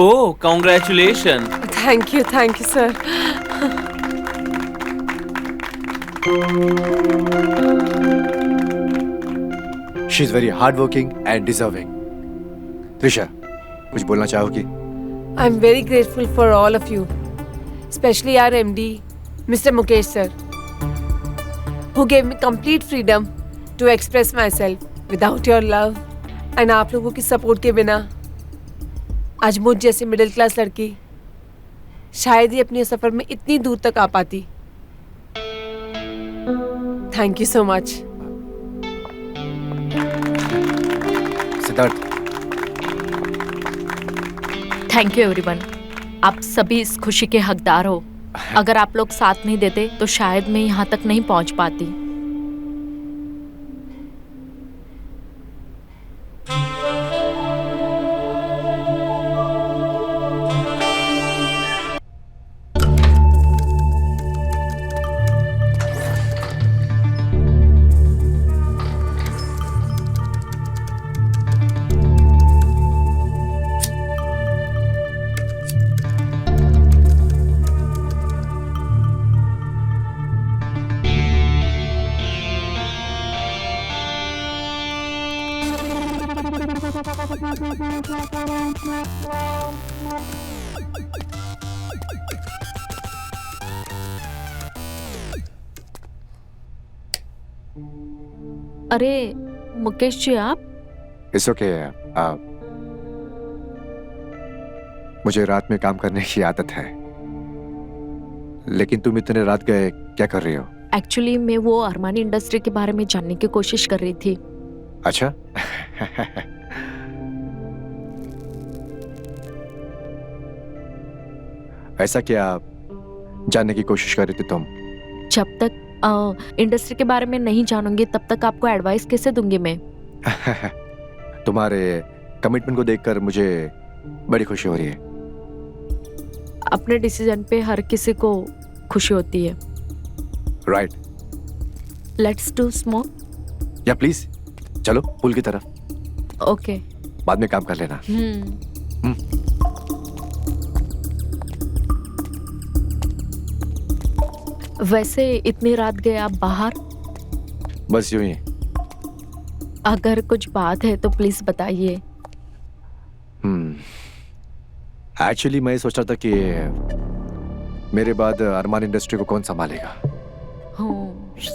Oh, congratulations. Thank you, sir. She is very hard working and deserving. Trisha, कुछ बोलना चाहोगी? I'm very grateful for all of you, especially our MD, Mr. Mukesh sir, who gave me complete freedom to express myself. Without your love and आप लोगों की support के बिना आज मुझ जैसी मिडिल क्लास लड़की शायद ही अपने सफर में इतनी दूर तक आ पाती। Thank you so much. Siddharth, thank you everyone. आप सभी इस खुशी के हकदार हो। अगर आप लोग साथ नहीं देते तो शायद मैं यहाँ तक नहीं पहुँच पाती। अरे मुकेश जी, आप? It's okay. मुझे रात में काम करने की आदत है, लेकिन तुम इतने रात गए क्या कर रही हो? एक्चुअली मैं वो अरमानी इंडस्ट्री के बारे में जानने की कोशिश कर रही थी। अच्छा। ऐसा क्या जानने की कोशिश कर रही थी तुम? जब तक इंडस्ट्री के बारे में नहीं जानूंगी तब तक आपको एडवाइस कैसे दूंगी मैं? तुम्हारे कमिटमेंट को देखकर मुझे बड़ी खुशी हो रही है। अपने डिसीजन पे हर किसी को खुशी होती है। राइट। Let's do smoke. या प्लीज, चलो पुल की तरफ। ओके। बाद में काम कर लेना। वैसे इतनी रात गए आप बाहर? बस यूं ही। अगर कुछ बात है तो प्लीज बताइए। एक्चुअली मैं सोच रहा था कि मेरे बाद अरमान इंडस्ट्री को कौन संभालेगा।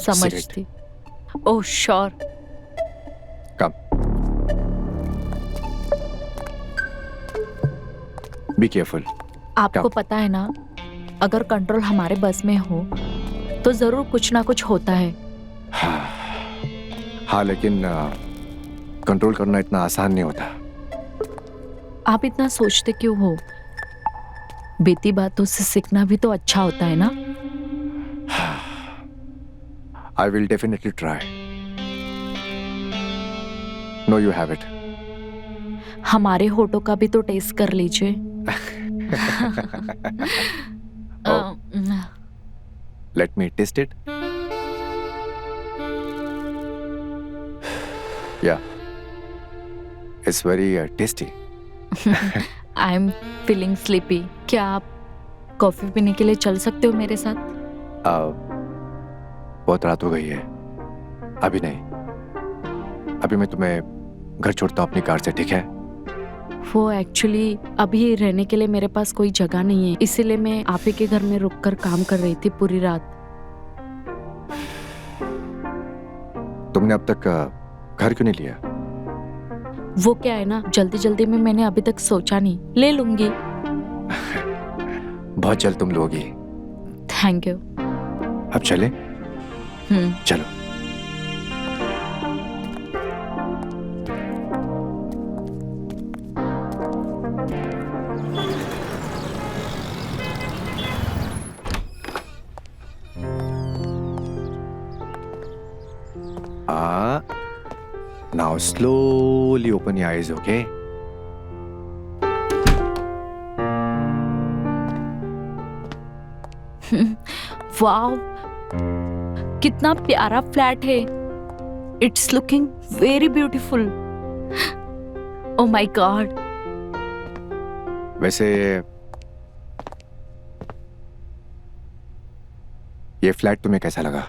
समझती। Oh sure. Come. Be careful. आपको पता है ना, अगर कंट्रोल हमारे बस में हो तो जरूर कुछ ना कुछ होता है। हाँ, लेकिन कंट्रोल करना इतना आसान नहीं होता। आप इतना सोचते क्यों हो? बीती बातों से सीखना भी तो अच्छा होता है ना। I will definitely try. No, you have it. हमारे होठों का भी तो टेस्ट कर लीजिए। Let me taste it. Yeah, it's very tasty. I am feeling sleepy. क्या आप कॉफी पीने के लिए चल सकते हो मेरे साथ? बहुत रात हो गई है, अभी नहीं। अभी मैं तुम्हें घर छोड़ता हूँ अपनी कार से, ठीक है? वो एक्चुअली अभी रहने के लिए मेरे पास कोई जगह नहीं है, इसीलिए मैं आप ही के घर में रुककर काम कर रही थी पूरी रात। तुमने अब तक घर क्यों नहीं लिया? वो क्या है ना, जल्दी जल्दी में मैंने अभी तक सोचा नहीं। ले लूंगी। बहुत जल्द तुम लोगी। Thank you. अब चले? चलो। Now slowly open your eyes, okay? वाव, कितना प्यारा फ्लैट है। It's looking very beautiful. Oh my God. वैसे ये फ्लैट तुम्हें कैसा लगा?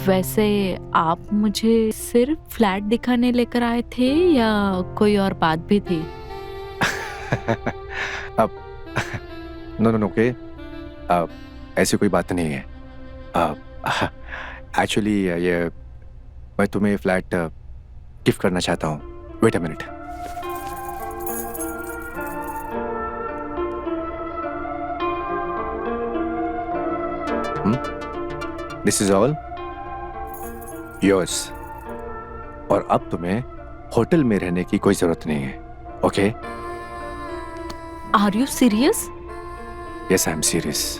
वैसे आप मुझे सिर्फ फ्लैट दिखाने लेकर आए थे या कोई और बात भी थी? अब नो ओके, ऐसी कोई बात नहीं है। एक्चुअली ये मैं तुम्हें फ्लैट गिफ्ट करना चाहता हूँ। Wait a minute. This is all yours. और अब तुम्हें होटल में रहने की कोई जरूरत नहीं है, okay? Are you serious? Yes, I am serious.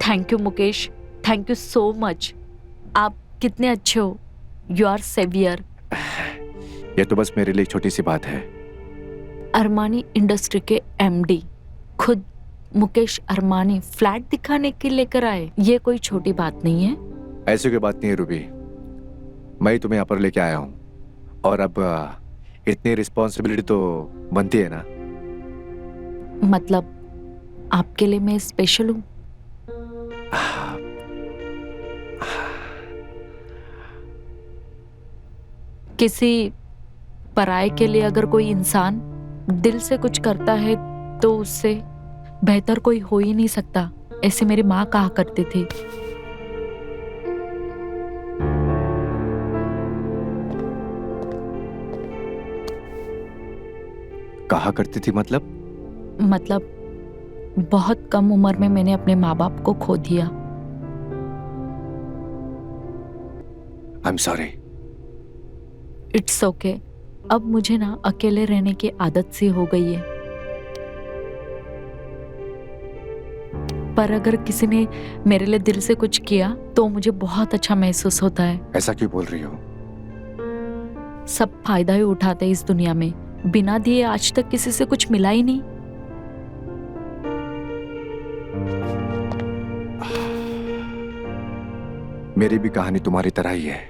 Thank you Mukesh, thank you so much. आप कितने अच्छे हो। You are saviour. ये तो बस मेरे लिए एक छोटी सी बात है। अरमानी इंडस्ट्री के एमडी खुद मुकेश अरमानी फ्लैट दिखाने के लेकर आए, ये कोई छोटी बात नहीं है। ऐसी कोई बात नहीं है रूबी, मैं ही तुम्हें यहाँ पर लेके आया हूँ और अब इतनी रिस्पॉन्सिबिलिटी तो बनती है ना। मतलब आपके लिए मैं स्पेशल हूँ? किसी पराये के लिए अगर कोई इंसान दिल से कुछ करता है तो उससे बेहतर कोई हो ही नहीं सकता, ऐसे मेरी माँ कहा करती थी। कहा करती थी मतलब? बहुत कम उम्र में मैंने अपने माँ बाप को खो दिया। आई एम सॉरी। It's okay. अब मुझे ना अकेले रहने की आदत सी हो गई है, पर अगर किसी ने मेरे लिए दिल से कुछ किया तो मुझे बहुत अच्छा महसूस होता है। ऐसा क्यों बोल रही हो? सब फायदा ही उठाते हैं इस दुनिया में, बिना दिए आज तक किसी से कुछ मिला ही नहीं। मेरी भी कहानी तुम्हारी तरह ही है।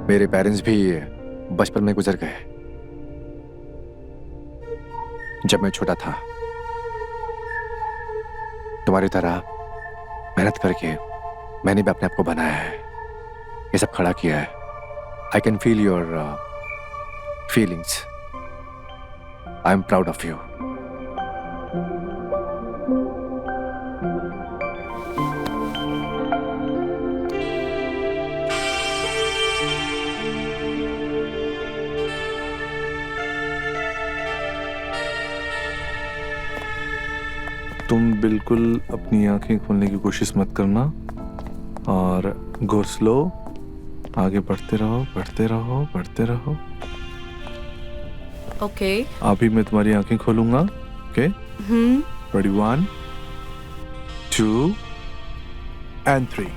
मेरे पेरेंट्स भी बचपन में गुजर गए जब मैं छोटा था। तुम्हारी तरह मेहनत करके मैंने भी अपने आप को बनाया है, ये सब खड़ा किया है। I can feel your feelings. I am proud of you. तुम बिल्कुल अपनी आंखें खोलने की कोशिश मत करना और गो स्लो, आगे बढ़ते रहो बढ़ते रहो बढ़ते रहो। ओके। अभी मैं तुम्हारी आंखें खोलूंगा। Okay, ready? 1 2 and 3।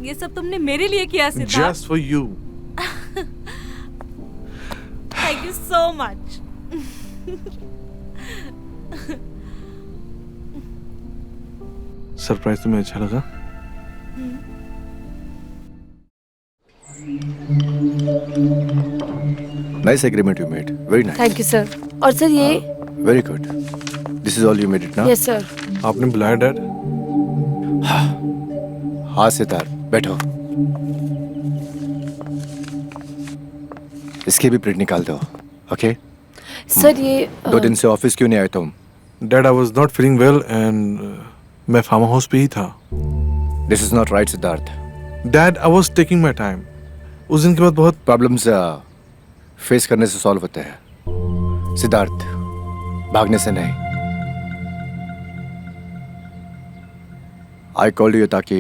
ये सब तुमने मेरे लिए किया Siddharth. Just for you। Thank you so much. Surprise तुम्हें अच्छा लगा? Nice agreement you made, very nice. Thank you sir. और सर ये very good. This is all you made it ना? Yes sir. आपने बुलाया डैड? हाँ सिद्धार्थ, बैठो। इसकी भी प्रिंट निकाल दो। ओके सर ये 2 दिन से ऑफिस क्यों नहीं आए तुम? Dad, I was not feeling well and मैं फार्म हाउस पे ही था। This is not right Siddharth. Dad, I was taking my time. उस दिन के बाद बहुत प्रॉब्लम्स फेस करने से सॉल्व होते हैं सिद्धार्थ, भागने से नहीं। आई कॉल्ड यू ताकि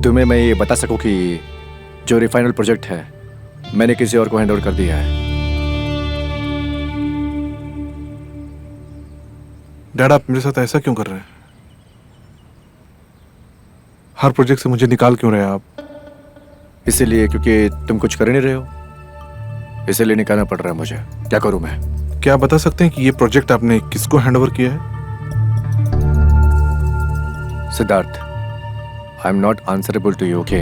तुम्हें मैं ये बता सकूं कि जो रिफाइनल प्रोजेक्ट है मैंने किसी और को हैंड ओवर कर दिया है। डैड, आप मेरे साथ ऐसा क्यों कर रहे हैं? हर प्रोजेक्ट से मुझे निकाल क्यों रहे हैं आप? इसीलिए क्योंकि तुम कुछ कर ही नहीं रहे हो, इसीलिए निकालना पड़ रहा है मुझे। क्या करूं मैं? क्या आप बता सकते हैं कि ये प्रोजेक्ट आपने किसको हैंड ओवर किया है? Siddharth, I am not answerable to you, okay?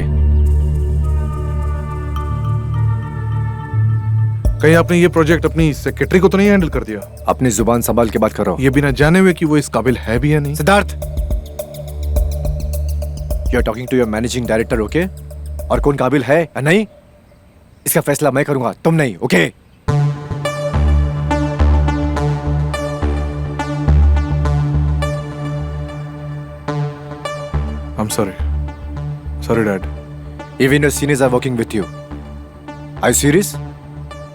कहीं आपने ये प्रोजेक्ट अपनी सेक्रेटरी को तो नहीं हैंडल कर दिया? अपनी जुबान संभाल के बात करो। ये बिना जाने हुए कि वो इस काबिल है भी या नहीं। Siddharth, you are talking to your managing director, okay? और कौन काबिल है या नहीं, इसका फैसला मैं करूंगा, तुम नहीं, okay? I am sorry dad. Even your seniors are working with you. Are you serious?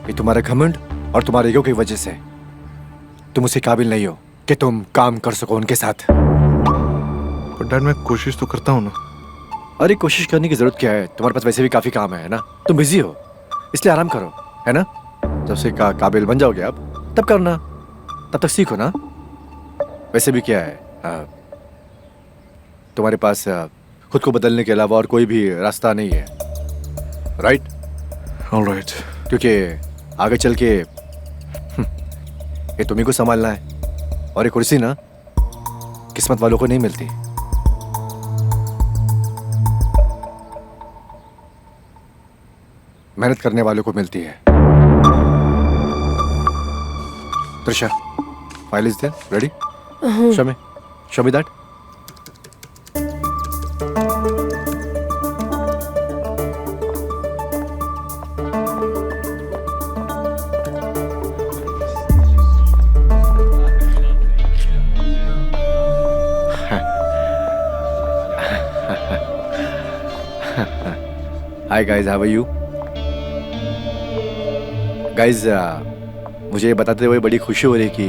ये तुम्हारा घमंड और तुम्हारे ईगो की वजह से तुम उसे काबिल नहीं हो कि तुम काम कर सको उनके साथ। पर डैड, मैं कोशिश तो करता हूँ ना। अरे कोशिश करने की जरूरत क्या है? तुम्हारे पास वैसे भी काफी काम है ना? तुम बिजी हो, इसलिए आराम करो, है ना? जब से काबिल बन जाओगे आप, तब करना, तब तक सीखो ना। वैसे भी क्या है, तुम्हारे पास खुद को बदलने के अलावा और कोई भी रास्ता नहीं है, राइट? ऑलराइट। क्योंकि आगे चल के ये तुम्ही को संभालना है, और ये कुर्सी ना किस्मत वालों को नहीं मिलती। मेहनत करने वालों को मिलती है। Trisha, file is there, ready? Show me that. Hi guys, how are you? Guys, मुझे ये बताते हुए बड़ी खुशी हो रही कि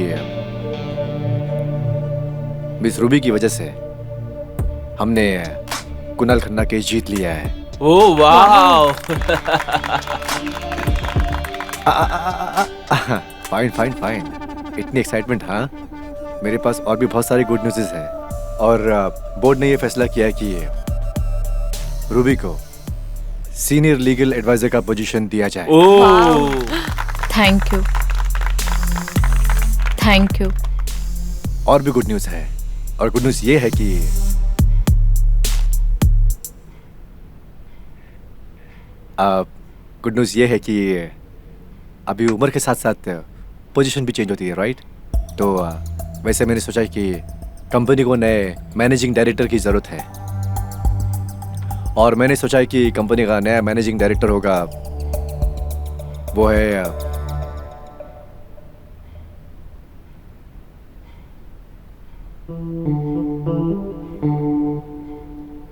मिस रूबी की वजह से हमने कुणाल खन्ना केस जीत लिया है। Oh wow! फाइन। इतनी एक्साइटमेंट, हाँ? मेरे पास और भी बहुत सारे गुड न्यूज़ हैं, और बोर्ड ने ये फैसला किया है कि रूबी को सीनियर लीगल एडवाइजर का पोजीशन दिया जाए। Oh! Thank you. और भी गुड न्यूज़ है, और गुड न्यूज़ ये है कि अभी उम्र के साथ साथ पोजीशन भी चेंज होती है, राइट? तो वैसे मैंने सोचा कि कंपनी को नए मैनेजिंग डायरेक्टर की ज़रूरत है, और मैंने सोचा कि कंपनी का नया मैनेजिंग डायरेक्टर होगा, वो है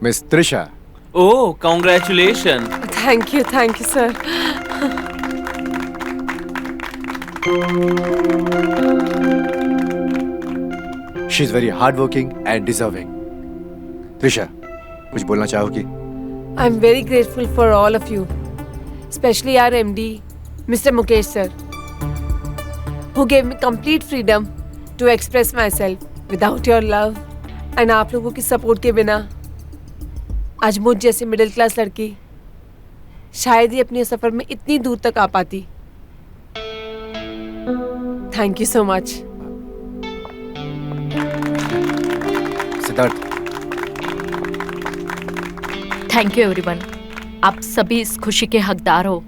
miss Trisha. Oh, congratulations! Thank you, sir. She is very hard working and deserving. Trisha, कुछ बोलना चाहोगी? I'm very grateful for all of you, especially our MD, Mr. Mukesh sir, who gave me complete freedom to express myself. Without your love and आप लोगों की support के बिना आज मुझ जैसी मिडिल क्लास लड़की शायद ही अपने सफर में इतनी दूर तक आ पाती। Thank you so much. Siddharth, thank you everyone. आप सभी इस खुशी के हकदार हो।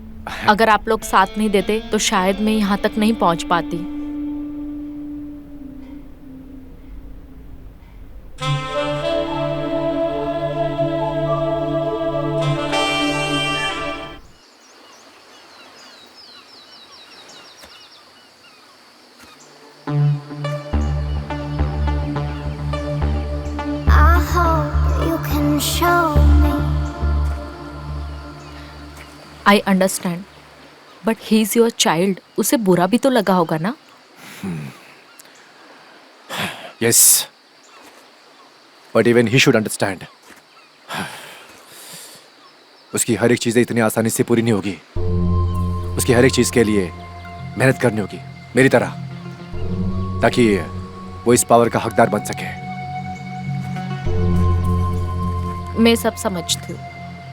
अगर आप लोग साथ नहीं देते तो शायद मैं यहाँ तक नहीं पहुँच पाती। I hope you can show me. I understand, but he is your child. उसे बुरा भी तो लगा होगा ना? Yes, but even he should understand. उसकी हर एक चीज़ें इतनी आसानी से पूरी नहीं होगी। उसकी हर एक चीज़ के लिए मेहनत करनी होगी, मेरी तरह, ताकि वो इस पावर का हकदार बन सके। मैं सब समझती हूँ,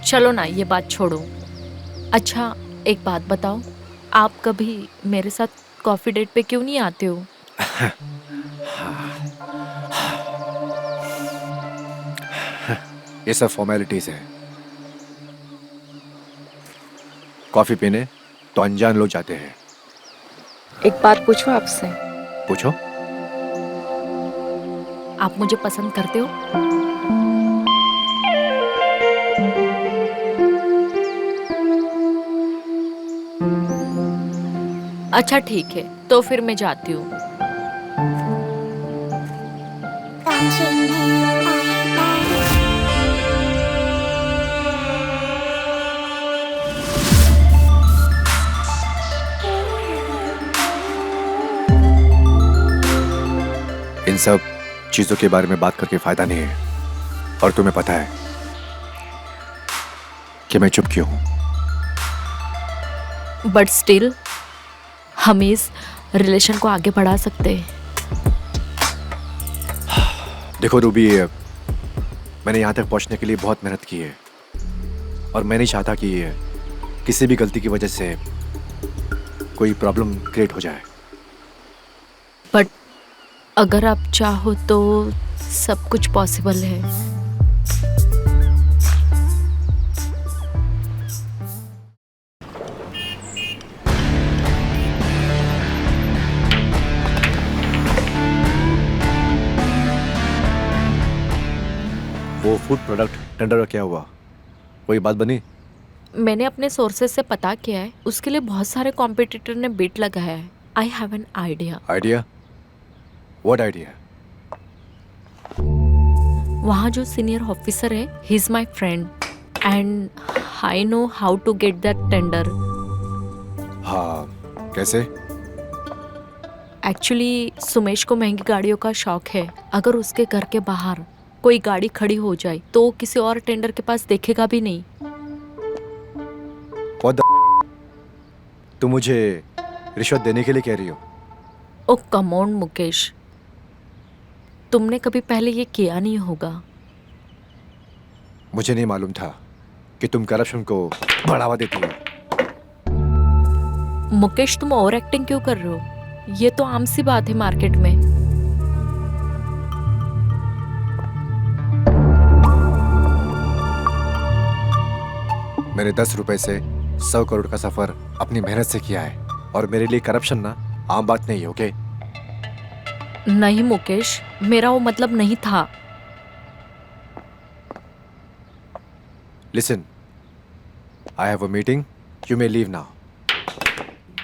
चलो ना ये बात छोड़ो। अच्छा एक बात बताओ, आप कभी मेरे साथ कॉफ़ी डेट पे क्यों नहीं आते हो? ये सब फॉर्मेलिटीज है। कॉफी पीने तो अनजान लोग जाते हैं। एक बात पूछो आपसे, पूछो। आप मुझे पसंद करते हो? अच्छा ठीक है, तो फिर मैं जाती हूँ। Touching me, इन सब चीजों के बारे में बात करके फायदा नहीं है, और तुम्हें पता है कि मैं चुप क्यों हूं। बट स्टिल हम इस रिलेशन को आगे बढ़ा सकते हैं। देखो रूबी, मैंने यहाँ तक पहुँचने के लिए बहुत मेहनत की है, और मैं नहीं चाहता कि किसी भी गलती की वजह से कोई प्रॉब्लम क्रिएट हो जाए। बट अगर आप चाहो तो सब कुछ पॉसिबल है। वो फूड प्रोडक्ट टेंडर का क्या हुआ? कोई बात बनी? मैंने अपने सोर्सेज से पता किया है, उसके लिए बहुत सारे कॉम्पिटिटर ने बिड लगाया है। I have an idea. Idea? What idea? वहाँ जो सीनियर ऑफिसर है, he is my friend and I know how to get that tender. हाँ, कैसे? एक्चुअली सुमेश को महंगी गाड़ियों का शौक है। अगर उसके घर के बाहर कोई गाड़ी खड़ी हो जाए तो किसी और टेंडर के पास देखेगा भी नहीं। What the? तुम मुझे रिश्वत देने के लिए कह रही हो? ओ कम ऑन मुकेश, तुमने कभी पहले ये किया नहीं होगा। मुझे नहीं मालूम था कि तुम करप्शन को बढ़ावा देती हो। मुकेश तुम ओवर एक्टिंग क्यों कर रहे हो? ये तो आम सी बात है मार्केट में। मैंने 10 रुपए से 100 करोड़ का सफर अपनी मेहनत से किया है, और मेरे लिए करप्शन ना आम बात नहीं है, ओके? नहीं मुकेश, मेरा वो मतलब नहीं था। Listen, I have a meeting. You may leave now.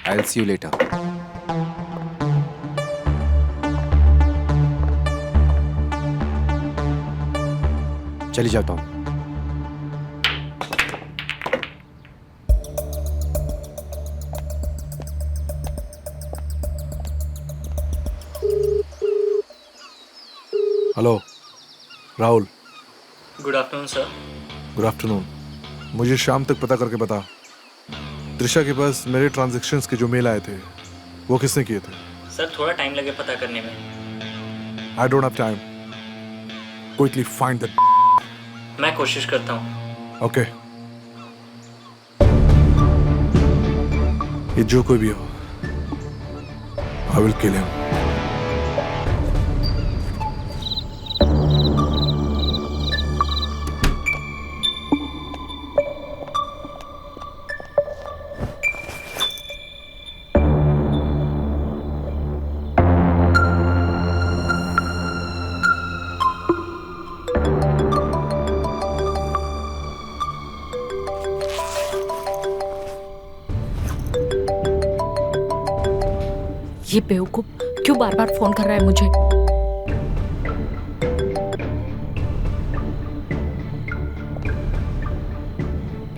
I'll see you later. चली जाता हूँ। Hello Rahul. Good afternoon sir. Good afternoon. मुझे शाम तक पता करके बता, त्रिशा के पास मेरे ट्रांजैक्शंस के जो मेल आए थे वो किसने किए थे? सर थोड़ा टाइम लगे पता करने में। I don't have time. Quickly find that. मैं कोशिश करता हूँ। ओके। ये जो कोई भी हो, आई विल किल हिम। ये बेवकूफ क्यों बार बार फोन कर रहा है मुझे?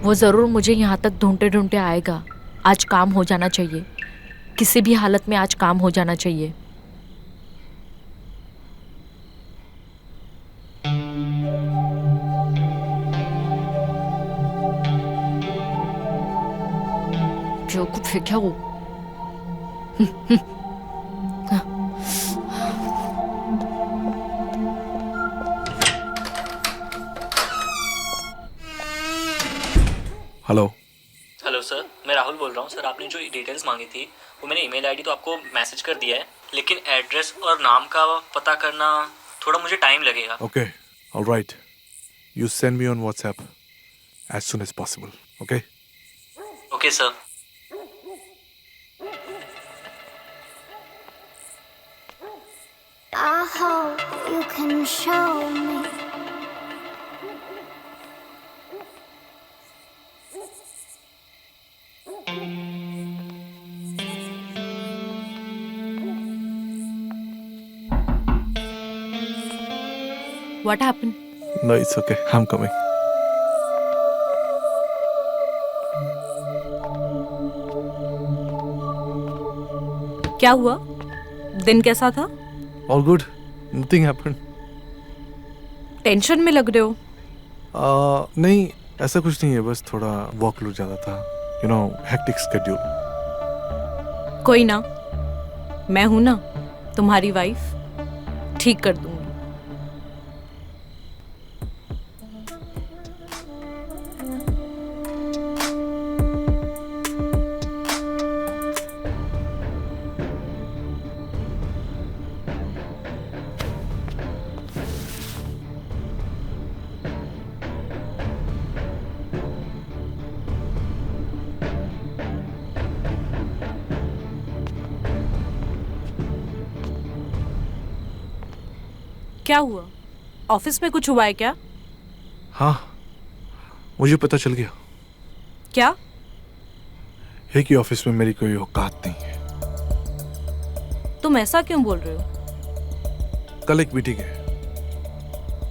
वो जरूर मुझे यहाँ तक ढूंढते ढूंढते आएगा। आज काम हो जाना चाहिए, किसी भी हालत में आज काम हो जाना चाहिए। बेवकूफ है क्या वो? हेलो। हेलो सर, मैं राहुल बोल रहा हूँ सर। आपने जो डिटेल्स मांगी थी वो मैंने ईमेल आईडी तो आपको मैसेज कर दिया है, लेकिन एड्रेस और नाम का पता करना थोड़ा मुझे टाइम लगेगा। Okay, alright, you send me on WhatsApp as soon as possible. Okay okay sir. I hope you can show me. What happened? No it's okay, I am coming. क्या हुआ? दिन कैसा था? All good, nothing happened. Tension में लग रहे हो। नहीं, ऐसा कुछ नहीं है, बस थोड़ा वर्कलोड ज़्यादा था, यू नो, हेक्टिक शेड्यूल। कोई ना, मैं हूं ना, तुम्हारी वाइफ, ठीक कर दूंगी। क्या हुआ? ऑफिस में कुछ हुआ है क्या? हाँ, मुझे पता चल गया क्या? है कि ऑफिस में मेरी कोई औकात नहीं है। तुम ऐसा क्यों बोल रहे हो? कल एक मीटिंग है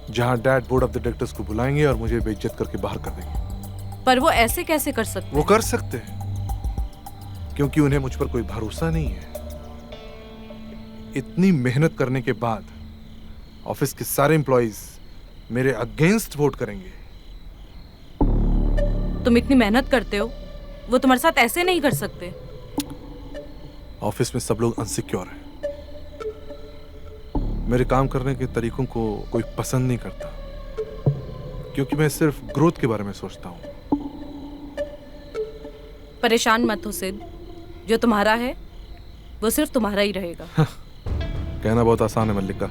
जहां dad board of the directors को बुलाएंगे और मुझे बेइज्जत करके बाहर कर देंगे। पर वो ऐसे कैसे कर सकते? वो कर सकते हैं क्योंकि उन्हें मुझ पर कोई भरोसा नहीं है। इतनी मेहनत करने के बाद ऑफिस के सारे एम्प्लॉइज मेरे अगेंस्ट वोट करेंगे। तुम इतनी मेहनत करते हो, वो तुम्हारे साथ ऐसे नहीं कर सकते। ऑफिस में सब लोग अनसिक्योर हैं। मेरे काम करने के तरीकों को कोई पसंद नहीं करता क्योंकि मैं सिर्फ ग्रोथ के बारे में सोचता हूँ। परेशान मत हो सिद्ध, जो तुम्हारा है वो सिर्फ तुम्हारा ही रहेगा। कहना बहुत आसान है मल्लिका।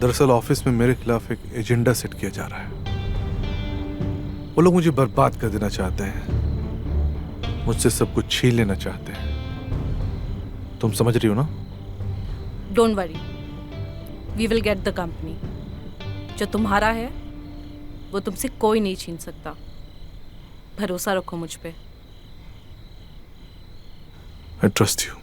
दरअसल ऑफिस में मेरे खिलाफ एक एजेंडा सेट किया जा रहा है। वो लोग मुझे बर्बाद कर देना चाहते हैं, मुझसे सब कुछ छीन लेना चाहते हैं। तुम समझ रही हो ना? Don't worry, we will get the company. जो तुम्हारा है वो तुमसे कोई नहीं छीन सकता। भरोसा रखो मुझ पे। I trust you.